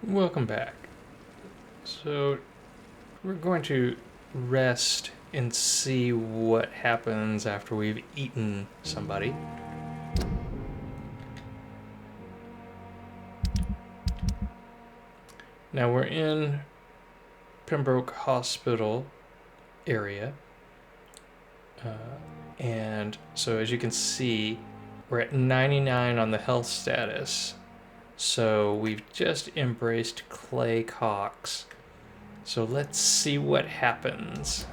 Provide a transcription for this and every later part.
Welcome back. So, we're going to rest and see what happens after we've eaten somebody. Now we're in Pembroke Hospital area. And so as you can see, we're at 99 on the health status. So we've just embraced Clay Cox. So let's see what happens.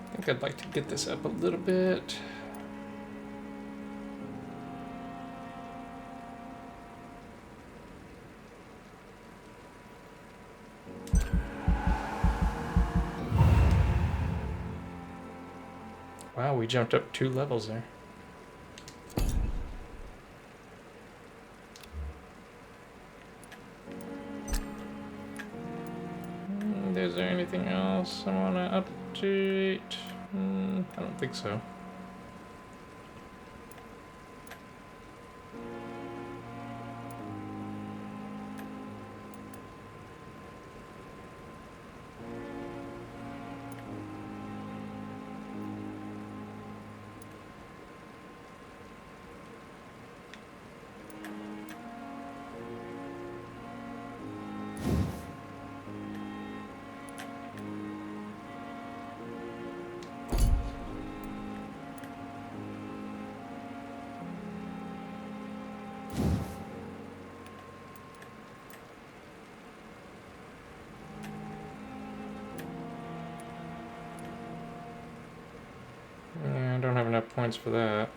I think I'd like to get this up a little bit. Wow, we jumped up 2 levels there. Is there anything else I want to update? I don't think so. I don't have enough points for that.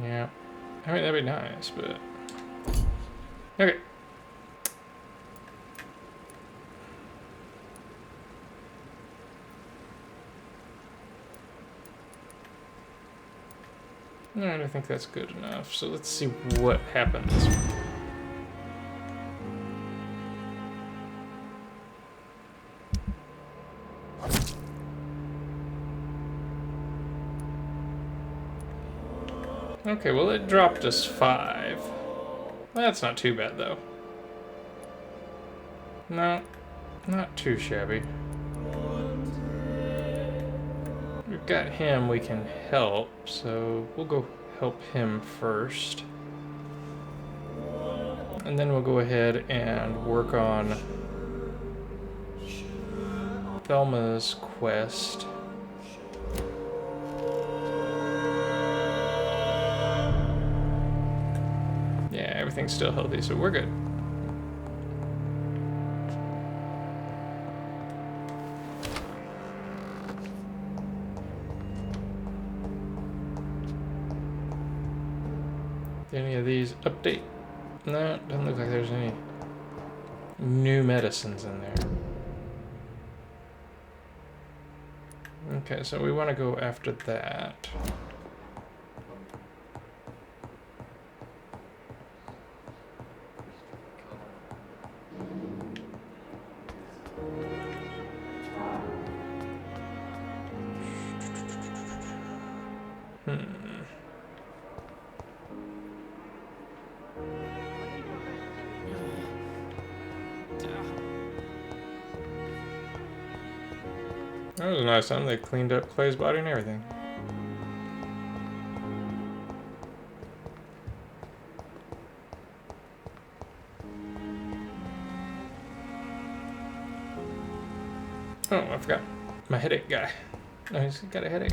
Yeah. I mean, that'd be nice, but... Okay. Alright, I think that's good enough. So let's see what happens. Okay, well it dropped us 5. That's not too bad though. No, not too shabby. We've got him we can help, so we'll go help him first. And then we'll go ahead and work on Thelma's quest. Yeah, everything's still healthy, so we're good. Any of these update? No, doesn't look like there's any new medicines in there. Okay, so we want to go after that. That was a nice time. They cleaned up Clay's body and everything. Oh, I forgot. My headache guy. No, he's got a headache.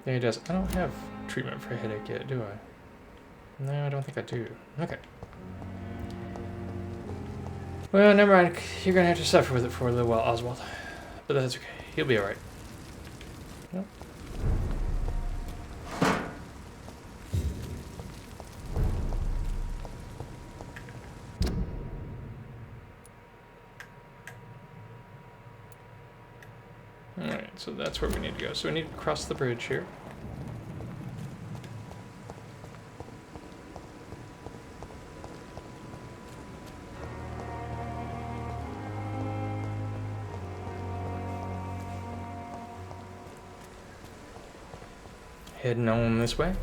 Yeah, he does. I don't have treatment for a headache yet, do I? No, I don't think I do. Okay. Well, never mind. You're gonna have to suffer with it for a little while, Oswald. But that's okay. He'll be alright. Yep. so that's where we need to go. So we need to cross the bridge here. Heading on this way.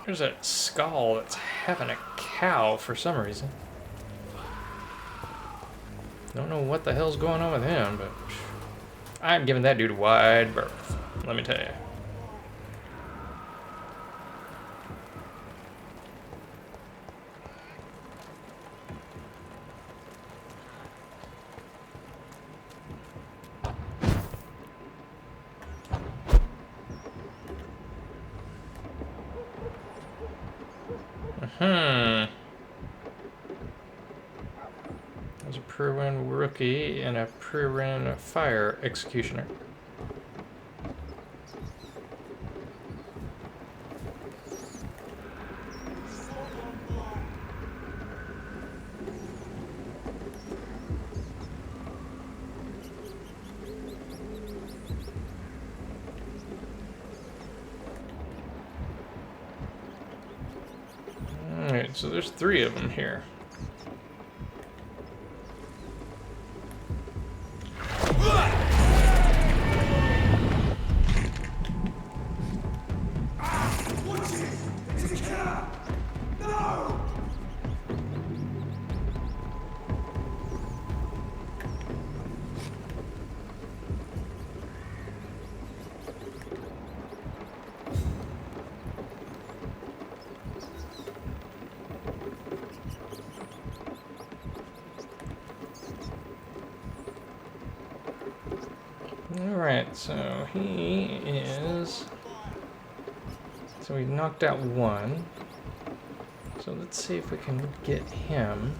There's a skull that's having a cow for some reason. Don't know what the hell's going on with him, but I'm giving that dude a wide berth, let me tell you. There's a Purwin rookie and a Purwin fire executioner. Alright, so there's 3 of them here. Alright, so he is... So we knocked out 1. So let's see if we can get him.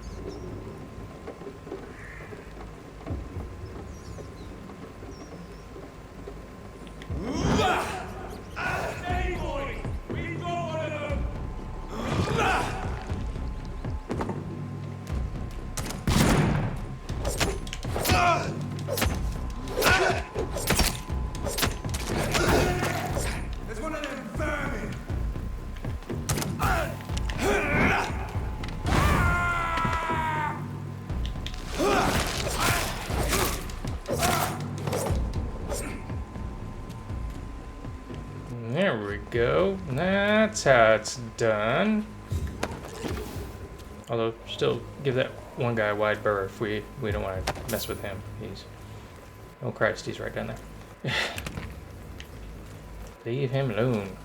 There we go. That's how it's done. Although, still give that one guy a wide berth. We don't want to mess with him. He's... Oh Christ, he's right down there. Leave him alone.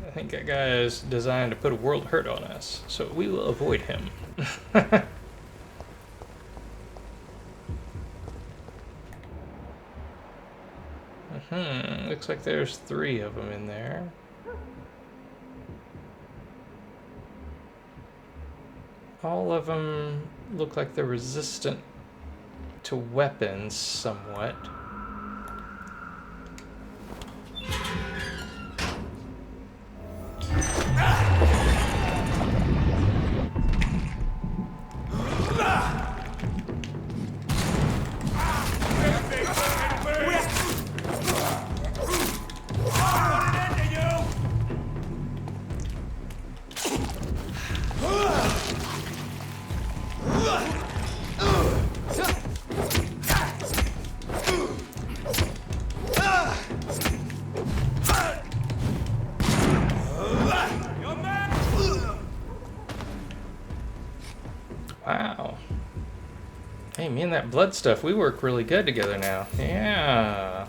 I think that guy is designed to put a world hurt on us, so we will avoid him. Looks like there's 3 of them in there. All of them look like they're resistant to weapons somewhat. Wow. Hey, me and that blood stuff, we work really good together now. Yeah.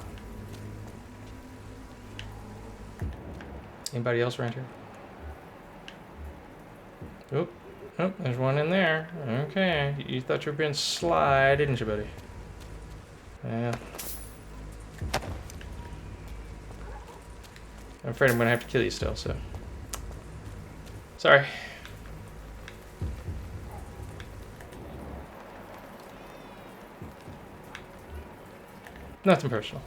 Anybody else around here? Oop. Oh, there's one in there. Okay. You thought you were being sly, didn't you, buddy? Yeah. I'm afraid I'm gonna have to kill you still, so. Sorry. Nothing personal.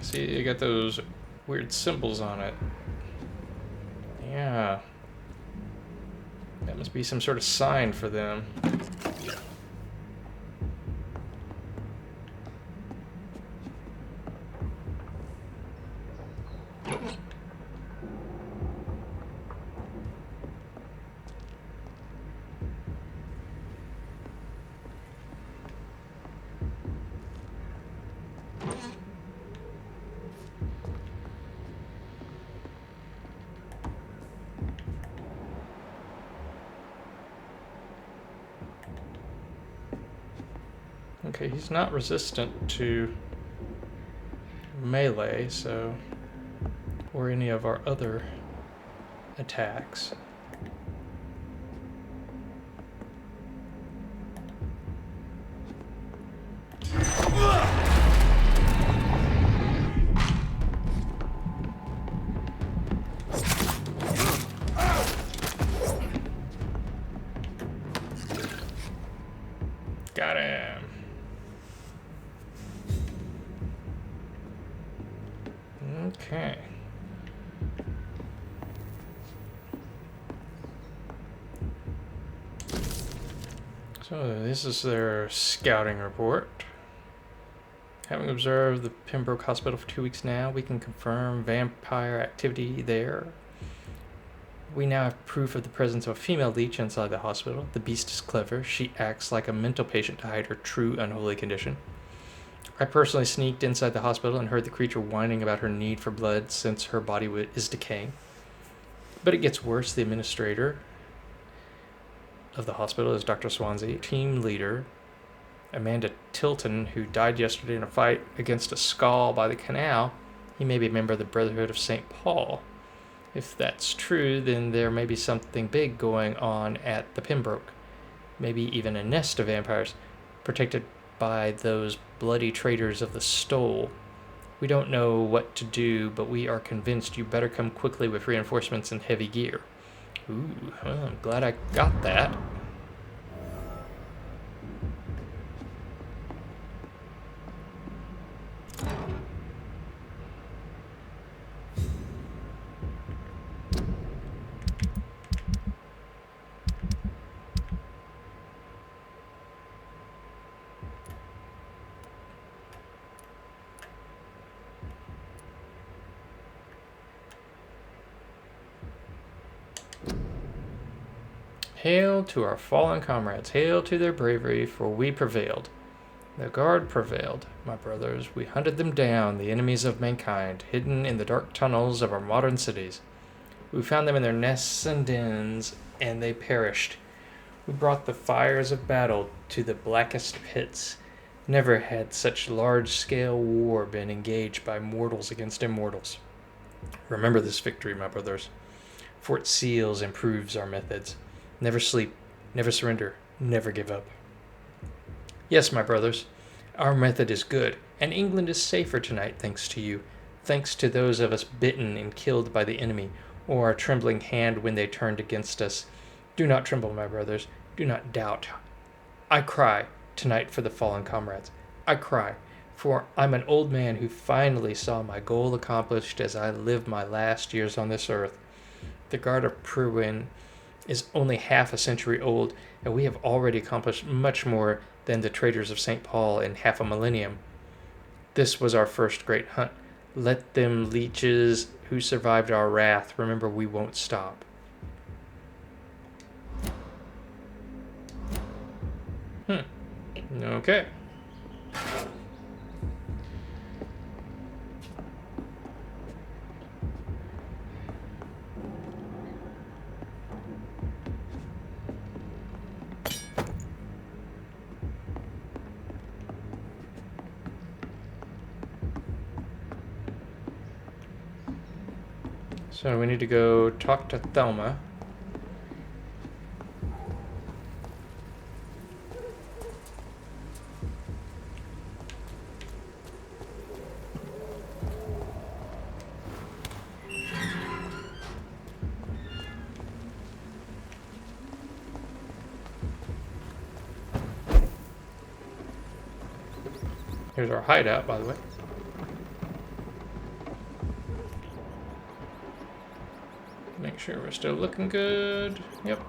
See, you got those weird symbols on it. Yeah. That must be some sort of sign for them. Okay, he's not resistant to melee, so, or any of our other attacks. Got him. Okay. So this is their scouting report. Having observed the Pembroke Hospital for 2 weeks now, we can confirm vampire activity there. We now have proof of the presence of a female leech inside the hospital. The beast is clever. She acts like a mental patient to hide her true unholy condition. I personally sneaked inside the hospital and heard the creature whining about her need for blood since her body is decaying. But it gets worse. The administrator of the hospital is Dr. Swansea, team leader Amanda Tilton, who died yesterday in a fight against a skull by the canal. He may be a member of the Brotherhood of St. Paul. If that's true, then there may be something big going on at the Pembroke. Maybe even a nest of vampires, protected by those bloody traitors of the Stole. We don't know what to do, but we are convinced you better come quickly with reinforcements and heavy gear. Ooh, well, I'm glad I got that. Hail to our fallen comrades, hail to their bravery, for we prevailed. The guard prevailed, my brothers. We hunted them down, the enemies of mankind, hidden in the dark tunnels of our modern cities. We found them in their nests and dens, and they perished. We brought the fires of battle to the blackest pits. Never had such large-scale war been engaged by mortals against immortals. Remember this victory, my brothers. Fort Seals improves our methods. Never sleep, never surrender, never give up. Yes, my brothers, our method is good, and England is safer tonight thanks to you, thanks to those of us bitten and killed by the enemy, or our trembling hand when they turned against us. Do not tremble, my brothers, do not doubt. I cry tonight for the fallen comrades. I cry, for I'm an old man who finally saw my goal accomplished as I live my last years on this earth. The Guard of Pruin is only half a century old, and we have already accomplished much more than the traitors of St. Paul in half a millennium. This was our first great hunt. Let them leeches who survived our wrath remember we won't stop. Okay. So we need to go talk to Thelma. Here's our hideout, by the way. Make sure we're still looking good. Yep.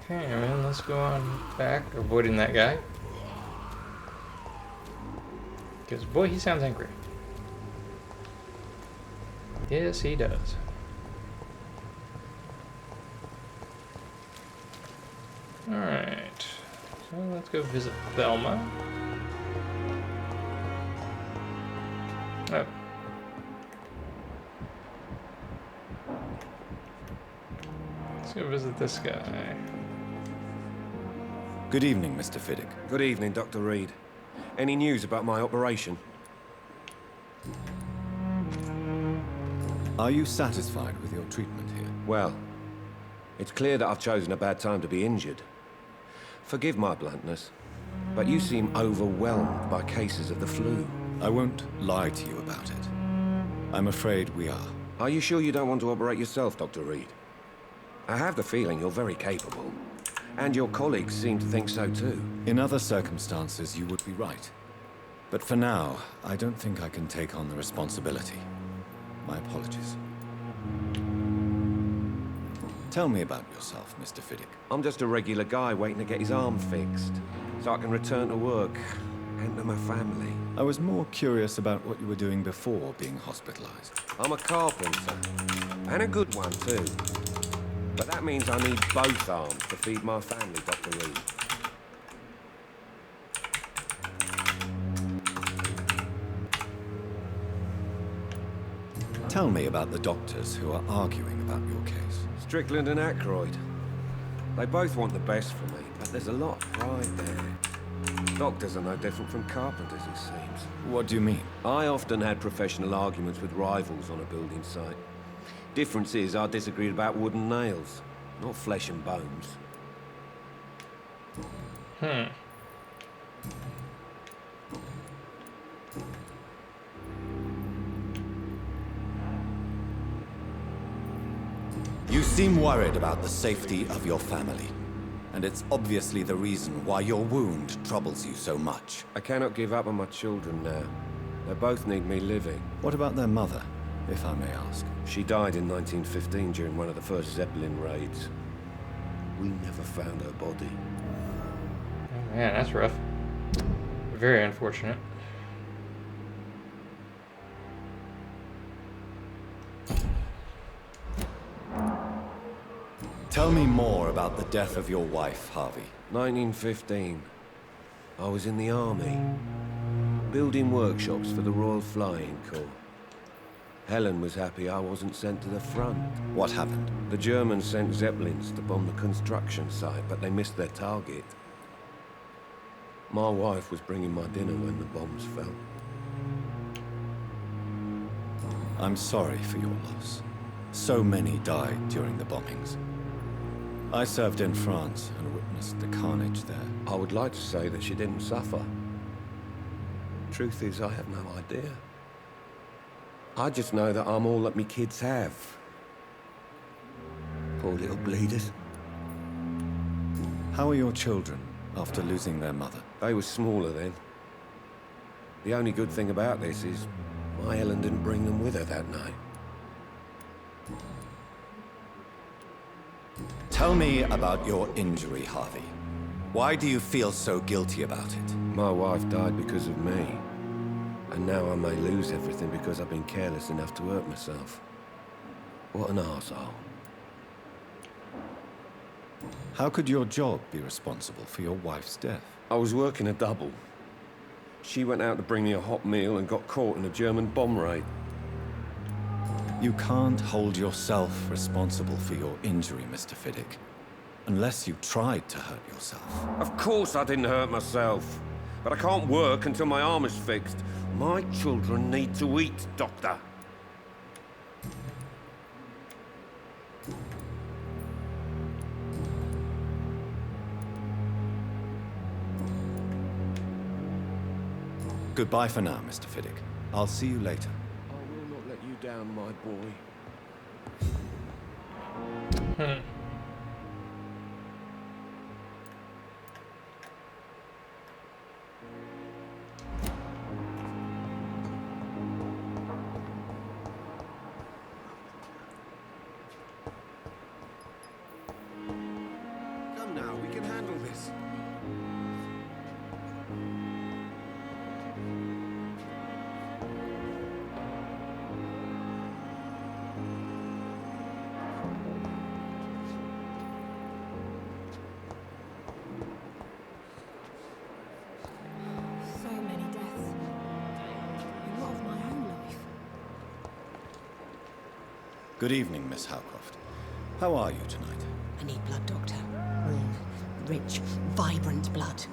Okay, man, let's go on back, avoiding that guy. Because, boy, he sounds angry. Yes, he does. Alright. So let's go visit Thelma. Oh. Let's go visit this guy. Good evening, Mr. Fiddick. Good evening, Dr. Reed. Any news about my operation? Are you satisfied with your treatment here? Well, it's clear that I've chosen a bad time to be injured. Forgive my bluntness, but you seem overwhelmed by cases of the flu. I won't lie to you about it. I'm afraid we are. Are you sure you don't want to operate yourself, Dr. Reed? I have the feeling you're very capable, and your colleagues seem to think so too. In other circumstances, you would be right. But for now, I don't think I can take on the responsibility. My apologies. Tell me about yourself, Mr. Fiddick. I'm just a regular guy waiting to get his arm fixed, so I can return to work and to my family. I was more curious about what you were doing before being hospitalized. I'm a carpenter, and a good one too. But that means I need both arms to feed my family, Dr. Reed. Tell me about the doctors who are arguing about your case. Strickland and Aykroyd. They both want the best for me, but there's a lot of pride there. Doctors are no different from carpenters, it seems. What do you mean? I often had professional arguments with rivals on a building site. Difference is, I disagreed about wooden nails, not flesh and bones. You seem worried about the safety of your family. And it's obviously the reason why your wound troubles you so much. I cannot give up on my children now. They both need me living. What about their mother, if I may ask? She died in 1915 during one of the first Zeppelin raids. We never found her body. Oh, man, that's rough. Very unfortunate. Tell me more about the death of your wife, Harvey. 1915. I was in the army, building workshops for the Royal Flying Corps. Helen was happy I wasn't sent to the front. What happened? The Germans sent Zeppelins to bomb the construction site, but they missed their target. My wife was bringing my dinner when the bombs fell. I'm sorry for your loss. So many died during the bombings. I served in France and witnessed the carnage there. I would like to say that she didn't suffer. Truth is, I have no idea. I just know that I'm all that me kids have. Poor little bleeders. How are your children after losing their mother? They were smaller then. The only good thing about this is my Helen didn't bring them with her that night. Tell me about your injury, Harvey. Why do you feel so guilty about it? My wife died because of me. And now I may lose everything because I've been careless enough to hurt myself. What an arsehole. How could your job be responsible for your wife's death? I was working a double. She went out to bring me a hot meal and got caught in a German bomb raid. You can't hold yourself responsible for your injury, Mr. Fiddick. Unless you tried to hurt yourself. Of course I didn't hurt myself. But I can't work until my arm is fixed. My children need to eat, Doctor. Goodbye for now, Mr. Fiddick. I'll see you later. I will not let you down, my boy. Come now, we can handle this. So many deaths. A lot of my own life. Good evening, Miss Howcroft. How are you tonight? I need blood, Doctor. Warm, rich, vibrant blood.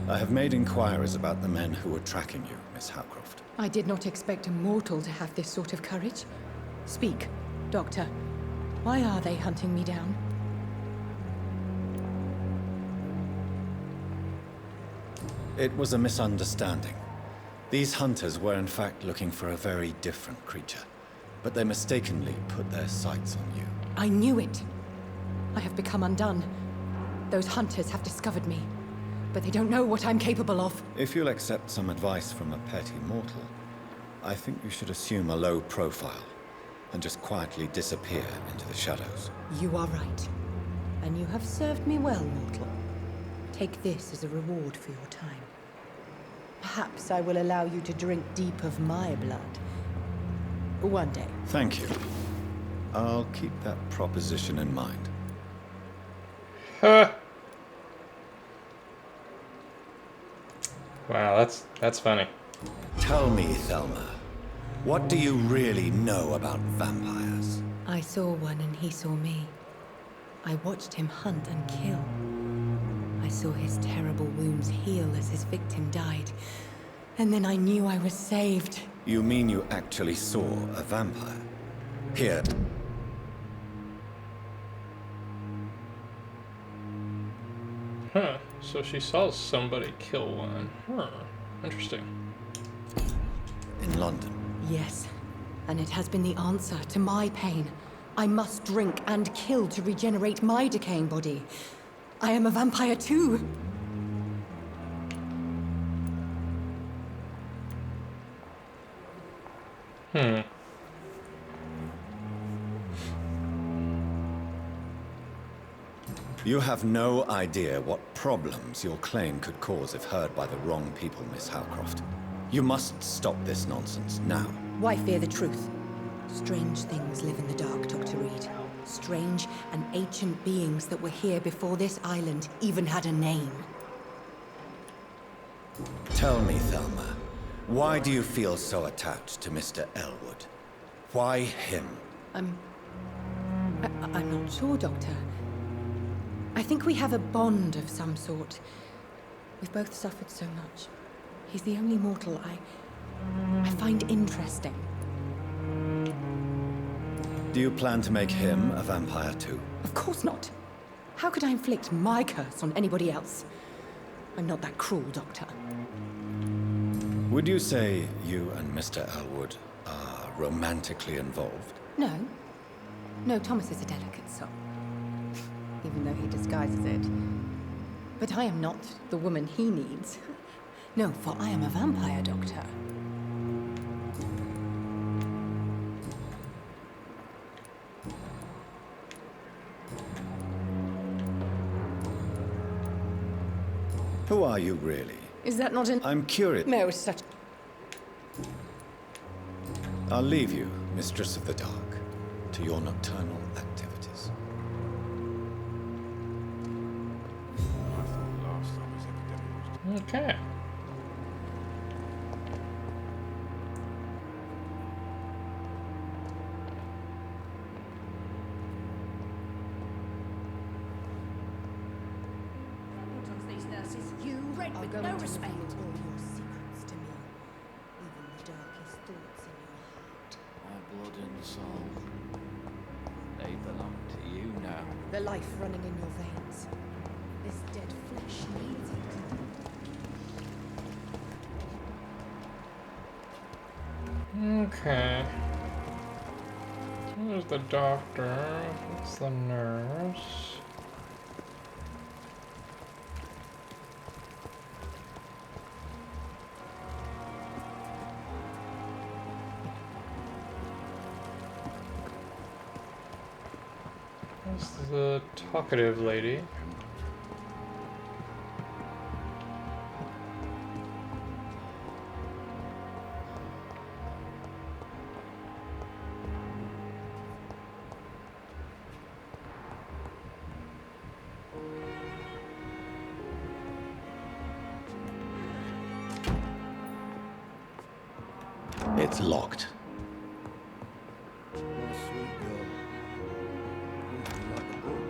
I have made inquiries about the men who were tracking you, Miss Howcroft. I did not expect a mortal to have this sort of courage. Speak, Doctor. Why are they hunting me down? It was a misunderstanding. These hunters were in fact looking for a very different creature, but they mistakenly put their sights on you. I knew it. I have become undone. Those hunters have discovered me, but they don't know what I'm capable of. If you'll accept some advice from a petty mortal, I think you should assume a low profile and just quietly disappear into the shadows. You are right. And you have served me well, mortal. Take this as a reward for your time. Perhaps I will allow you to drink deep of my blood. One day. Thank you. I'll keep that proposition in mind. Huh. Wow, that's funny. Tell me, Thelma, what do you really know about vampires? I saw one and he saw me. I watched him hunt and kill. I saw his terrible wounds heal as his victim died. And then I knew I was saved. You mean you actually saw a vampire? Here. Huh. So she saw somebody kill one. Huh. Interesting. In London. Yes. And it has been the answer to my pain. I must drink and kill to regenerate my decaying body. I am a vampire too. You have no idea what problems your claim could cause if heard by the wrong people, Miss Howcroft. You must stop this nonsense now. Why fear the truth? Strange things live in the dark, Dr. Reed. Strange and ancient beings that were here before this island even had a name. Tell me, Thelma, why do you feel so attached to Mr. Elwood? Why him? I'm not sure, Doctor. I think we have a bond of some sort. We've both suffered so much. He's the only mortal I find interesting. Do you plan to make him a vampire too? Of course not. How could I inflict my curse on anybody else? I'm not that cruel, Doctor. Would you say you and Mr. Elwood are romantically involved? No. No, Thomas is a delicate soul. Even though he disguises it. But I am not the woman he needs. No, for I am a vampire, Doctor. Who are you really? Is that not an... I'm curious. No, such... I'll leave you, Mistress of the Dark, to your nocturnal activities. I thought last I was Okay. These nurses, you read with no respect. All your secrets to me, even the darkest thoughts in your heart. My blood and soul, they belong to you now. The life running in your veins. This dead flesh needs it. Okay. There's the doctor. That's the nurse. That's the talkative lady. It's locked. My sweet girl. You like a book?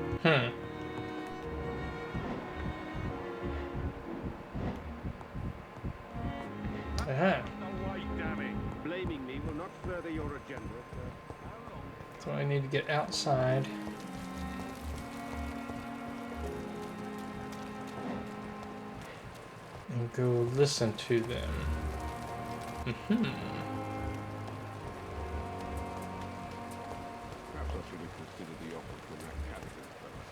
Uh-huh. Why, damn it. Blaming me will not further your agenda. So I need to get outside. And go listen to them. Perhaps I should have considered the offer from that captain first.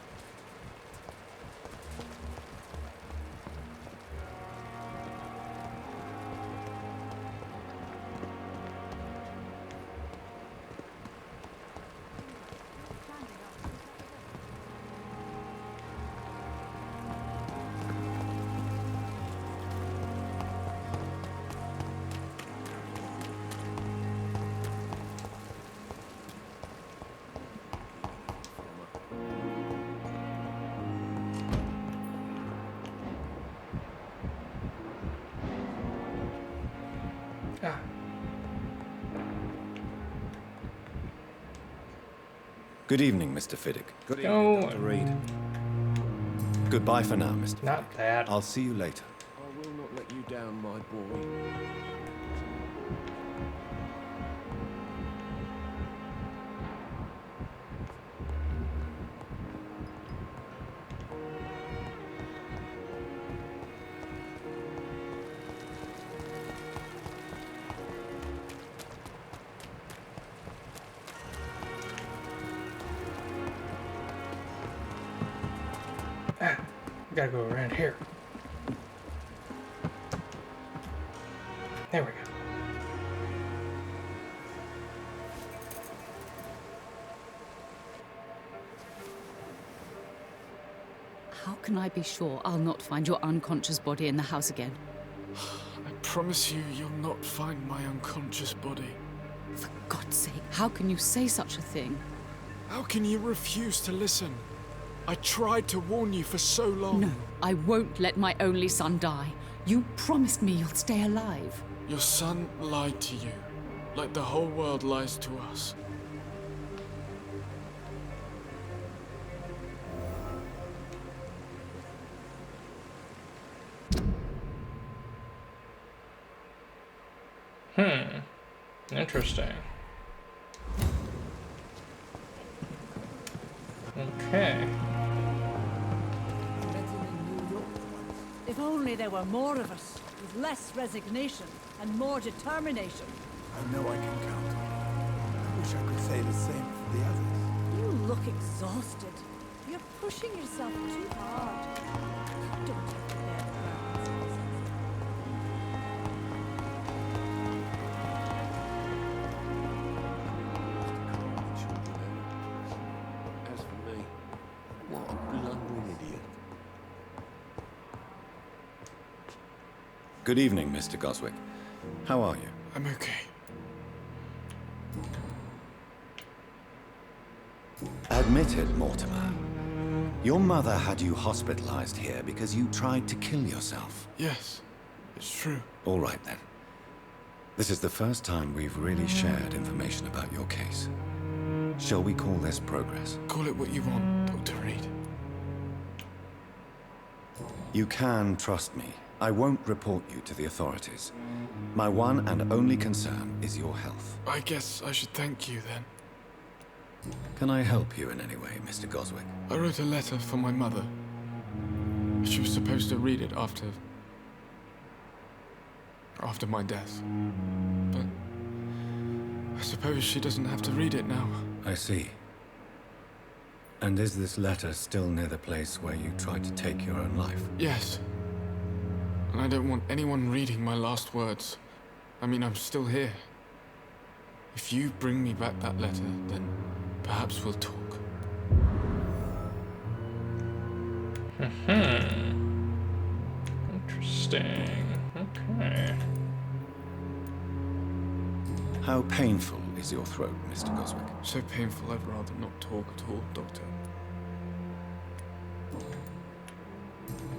Ah. Good evening, Mr. Fiddick. Good Oh. evening, Dr. Reed. Goodbye for now, Mr. Not Fiddick. that. I'll see you later. I will not let you down, my boy. We gotta go around here. There we go. How can I be sure I'll not find your unconscious body in the house again? I promise you, you'll not find my unconscious body. For God's sake, how can you say such a thing? How can you refuse to listen? I tried to warn you for so long. No, I won't let my only son die. You promised me you'll stay alive. Your son lied to you, like the whole world lies to us. Interesting. Okay. If only there were more of us, with less resignation and more determination. I know I can count on you. I wish I could say the same for the others. You look exhausted. You're pushing yourself too hard. Don't have to bear the burdens. As for me, what a blundering idiot. Good evening, Mr. Goswick. How are you? I'm okay. Admit it, Mortimer. Your mother had you hospitalized here because you tried to kill yourself. Yes, it's true. All right then. This is the first time we've really shared information about your case. Shall we call this progress? Call it what you want, Dr. Reed. You can trust me. I won't report you to the authorities. My one and only concern is your health. I guess I should thank you then. Can I help you in any way, Mr. Goswick? I wrote a letter for my mother. She was supposed to read it after my death. But I suppose she doesn't have to read it now. I see. And is this letter still near the place where you tried to take your own life? Yes. And I don't want anyone reading my last words. I mean, I'm still here. If you bring me back that letter, then perhaps we'll talk. Interesting. Okay. How painful is your throat, Mr. Goswick? So painful, I'd rather not talk at all, Doctor.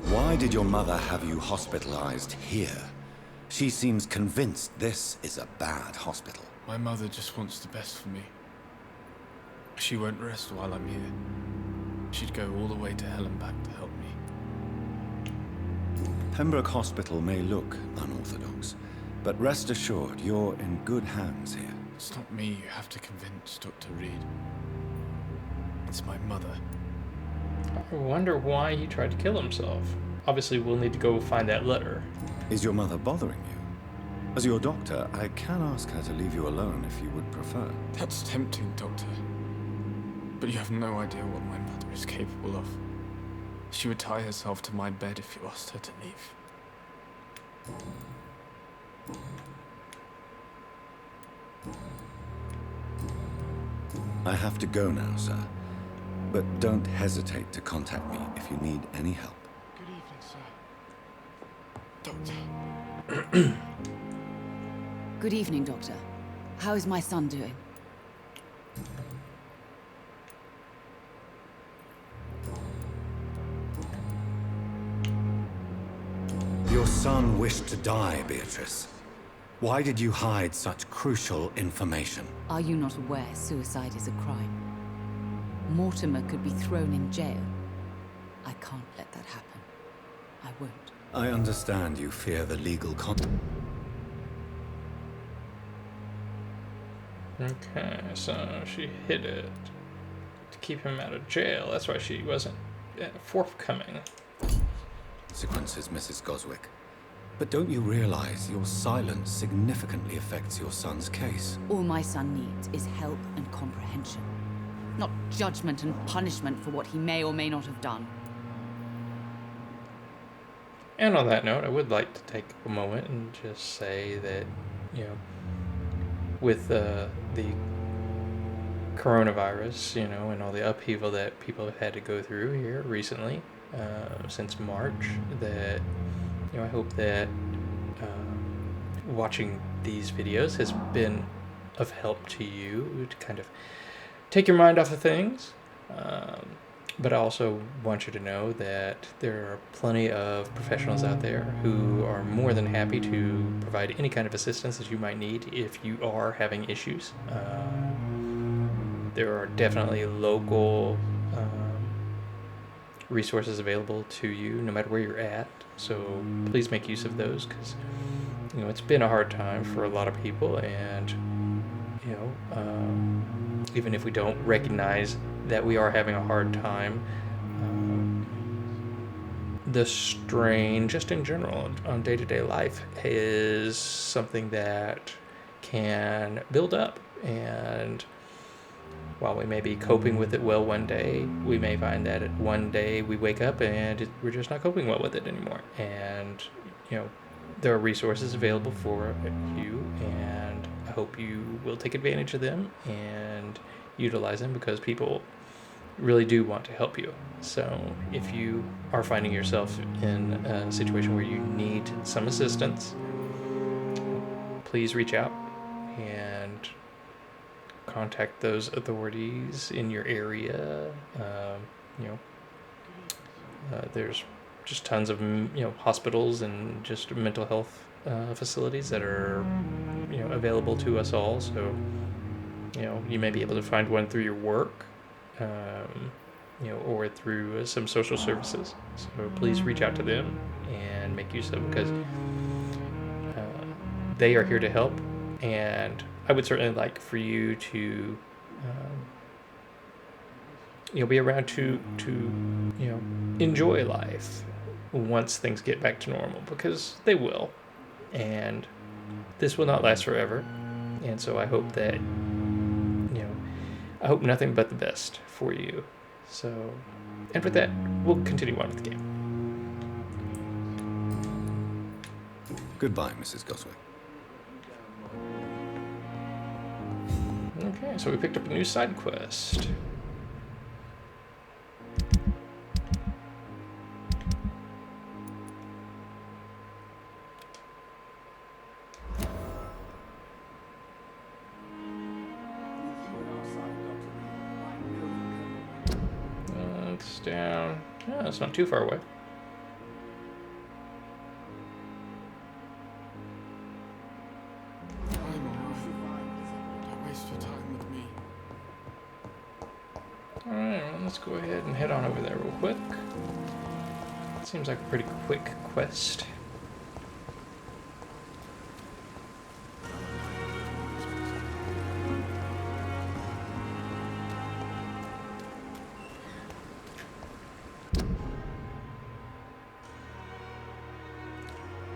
Why did your mother have you hospitalized here? She seems convinced this is a bad hospital. My mother just wants the best for me. She won't rest while I'm here. She'd go all the way to hell and back to help me. Pembroke Hospital may look unorthodox, but rest assured you're in good hands here. It's not me you have to convince, Dr. Reed. It's my mother. I wonder why he tried to kill himself. Obviously, we'll need to go find that letter. Is your mother bothering you? As your doctor, I can ask her to leave you alone if you would prefer. That's tempting, Doctor. But you have no idea what my mother is capable of. She would tie herself to my bed if you asked her to leave. I have to go now, sir. But don't hesitate to contact me if you need any help. Good evening, sir. Doctor. Good evening, Doctor. How is my son doing? Your son wished to die, Beatrice. Why did you hide such crucial information? Are you not aware suicide is a crime? Mortimer could be thrown in jail. I can't let that happen. I won't. I understand you fear the legal Okay, so she hid it to keep him out of jail. That's why she wasn't forthcoming. consequences, Mrs. Goswick. But don't you realize your silence significantly affects your son's case? All my son needs is help and comprehension, not judgment and punishment for what he may or may not have done. And on that note, I would like to take a moment and just say that, with the coronavirus, and all the upheaval that people have had to go through here recently, since March, that, I hope that watching these videos has been of help to you to kind of take your mind off of things. But I also want you to know that there are plenty of professionals out there who are more than happy to provide any kind of assistance that you might need if you are having issues. There are definitely local resources available to you no matter where you're at. So please make use of those, because it's been a hard time for a lot of people, and even if we don't recognize that we are having a hard time, the strain just in general on day-to-day life is something that can build up, and while we may be coping with it well one day, we may find that one day we wake up and we're just not coping well with it anymore. And, there are resources available for you, and I hope you will take advantage of them and utilize them, because people really do want to help you. So if you are finding yourself in a situation where you need some assistance, please reach out and contact those authorities in your area. There's just tons of hospitals and just mental health facilities that are available to us all. So you may be able to find one through your work, or through some social services. So please reach out to them and make use of them, because they are here to help. And I would certainly like for you to be around to enjoy life once things get back to normal, because they will, and this will not last forever. And so I hope that I hope nothing but the best for you. So, and with that, we'll continue on with the game. Goodbye, Mrs. Goswick. Okay, so we picked up a new side quest. It's down. Yeah, it's not too far away. I'm alright. Don't waste your time with me. Alright, well, let's go ahead and head on over there real quick. Seems like a pretty quick quest.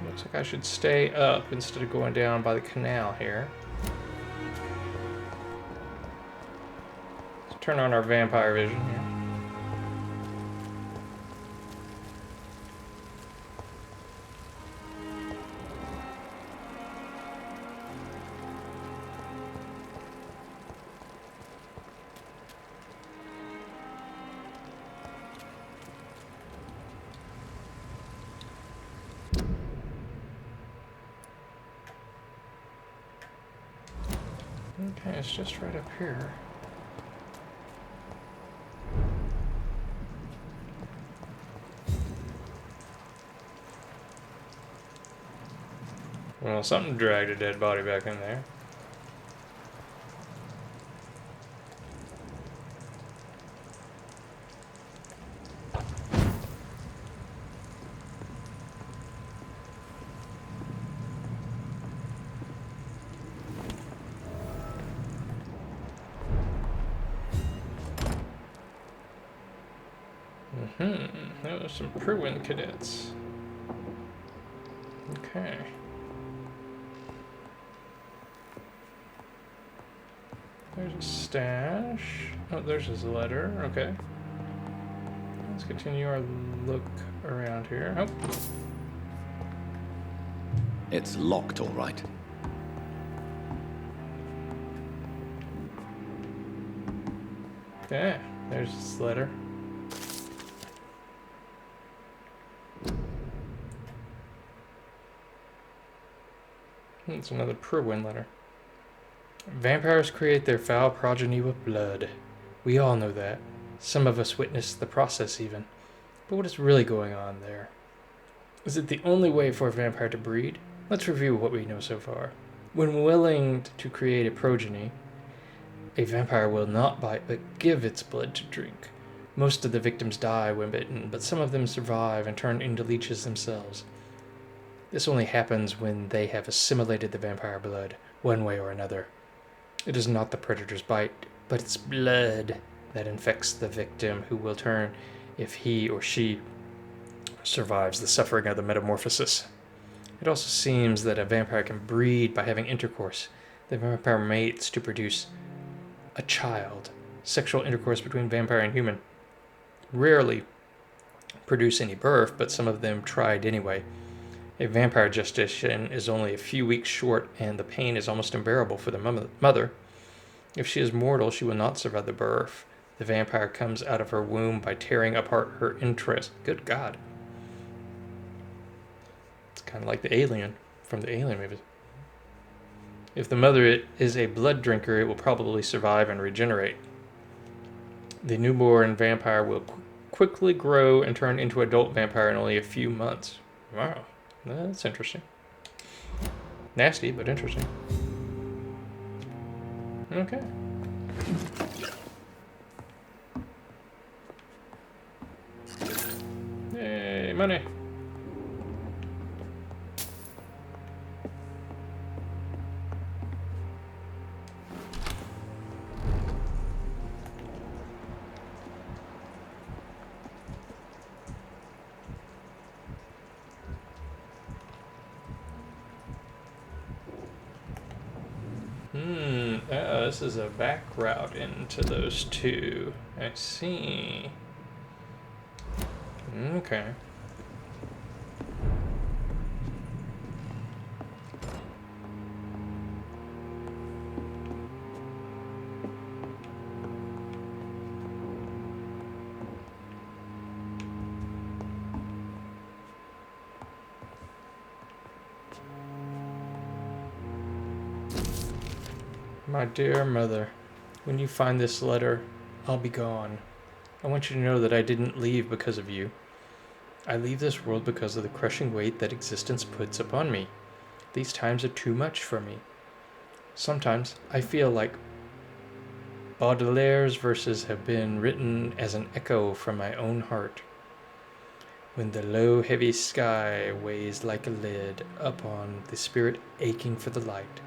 Looks like I should stay up instead of going down by the canal here. Let's turn on our vampire vision here. Okay, it's just right up here. Well, something dragged a dead body back in there. Those are some Pruin cadets. Okay. There's a stash. Oh, there's his letter. Okay. Let's continue our look around here. Oh. It's locked, all right. Yeah, there's his letter. It's another Pruin letter. Vampires create their foul progeny with blood. We all know that. Some of us witnessed the process even. But what is really going on there? Is it the only way for a vampire to breed? Let's review what we know so far. When willing to create a progeny, a vampire will not bite but give its blood to drink. Most of the victims die when bitten, but some of them survive and turn into leeches themselves. This only happens when they have assimilated the vampire blood, one way or another. It is not the predator's bite, but its blood that infects the victim, who will turn if he or she survives the suffering of the metamorphosis. It also seems that a vampire can breed by having intercourse. The vampire mates to produce a child. Sexual intercourse between vampire and human rarely produce any birth, but some of them tried anyway. A vampire gestation is only a few weeks short, and the pain is almost unbearable for the mother. If she is mortal, she will not survive the birth. The vampire comes out of her womb by tearing apart her entrails. Good God. It's kind of like the alien from the Alien movies. If the mother is a blood drinker, it will probably survive and regenerate. The newborn vampire will quickly grow and turn into adult vampire in only a few months. Wow, that's interesting. Nasty, but interesting. Okay. Yay, money. Oh, this is a back route into those two. I see. Okay. My dear mother, when you find this letter, I'll be gone. I want you to know that I didn't leave because of you. I leave this world because of the crushing weight that existence puts upon me. These times are too much for me. Sometimes I feel like Baudelaire's verses have been written as an echo from my own heart. When the low, heavy sky weighs like a lid upon the spirit aching for the light,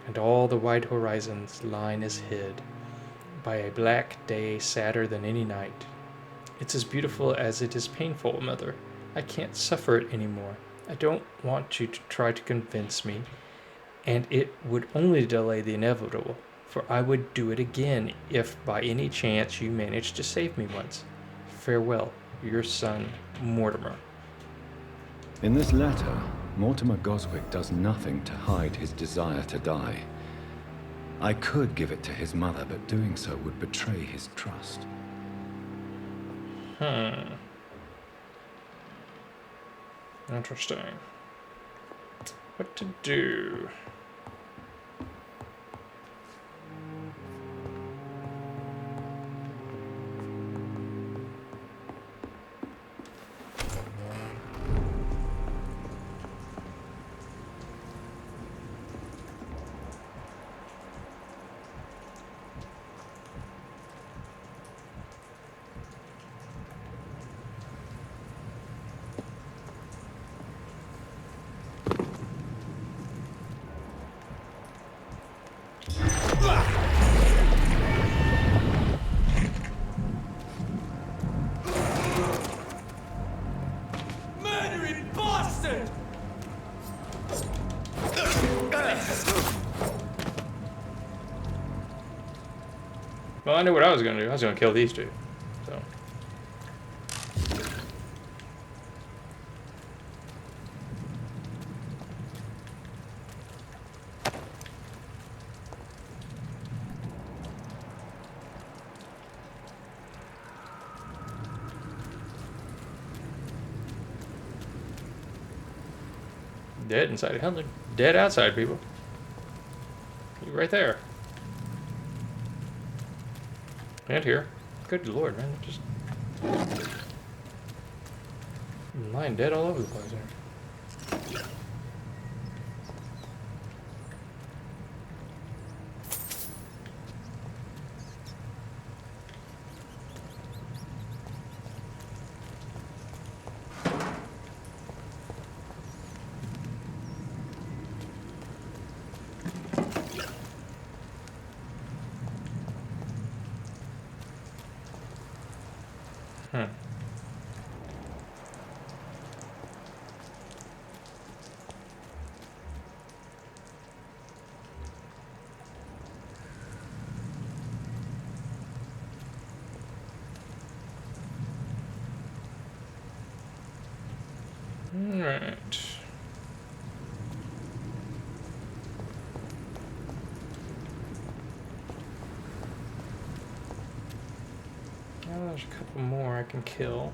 and all the wide horizon's line is hid by a black day sadder than any night. It's as beautiful as it is painful, Mother. I can't suffer it anymore. I don't want you to try to convince me, and it would only delay the inevitable, for I would do it again if by any chance you managed to save me once. Farewell, your son, Mortimer. In this letter, Mortimer Goswick does nothing to hide his desire to die. I could give it to his mother, but doing so would betray his trust. Interesting. What to do? Well, I knew what I was going to do. I was going to kill these two. So. Dead inside. Hell, they're dead outside, people. You right there. And here. Good lord, man. Just lying dead all over the place here. Alright. Now there's a couple more I can kill.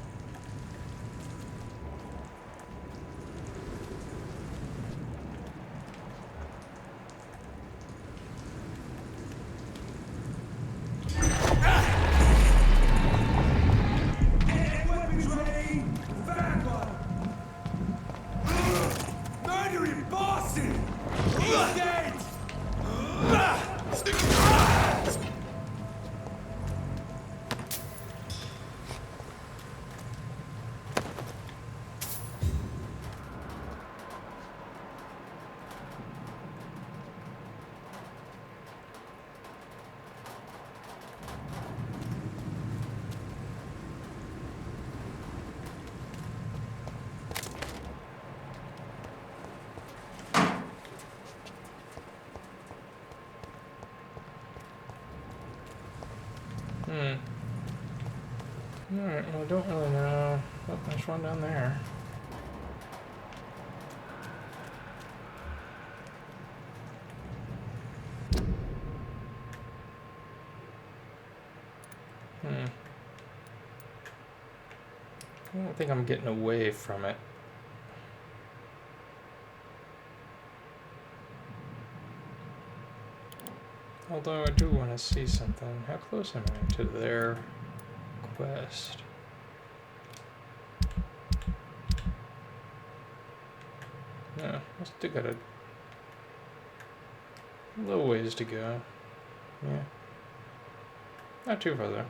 Alright, well, I don't really know. Oh, there's one down there. I don't think I'm getting away from it. Although I do want to see something. How close am I to their quest? No, I still got a little ways to go. Yeah. Not too far though.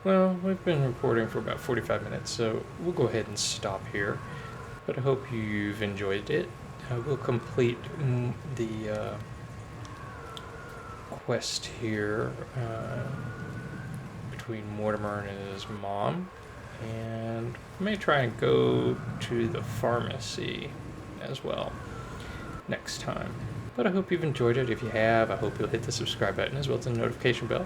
Well, we've been recording for about 45 minutes, so we'll go ahead and stop here. But I hope you've enjoyed it. We'll complete the quest here between Mortimer and his mom. And we may try and go to the pharmacy as well next time. But I hope you've enjoyed it. If you have, I hope you'll hit the subscribe button as well as the notification bell.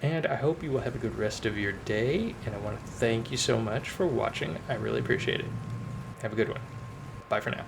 And I hope you will have a good rest of your day, and I want to thank you so much for watching. I really appreciate it. Have a good one. Bye for now.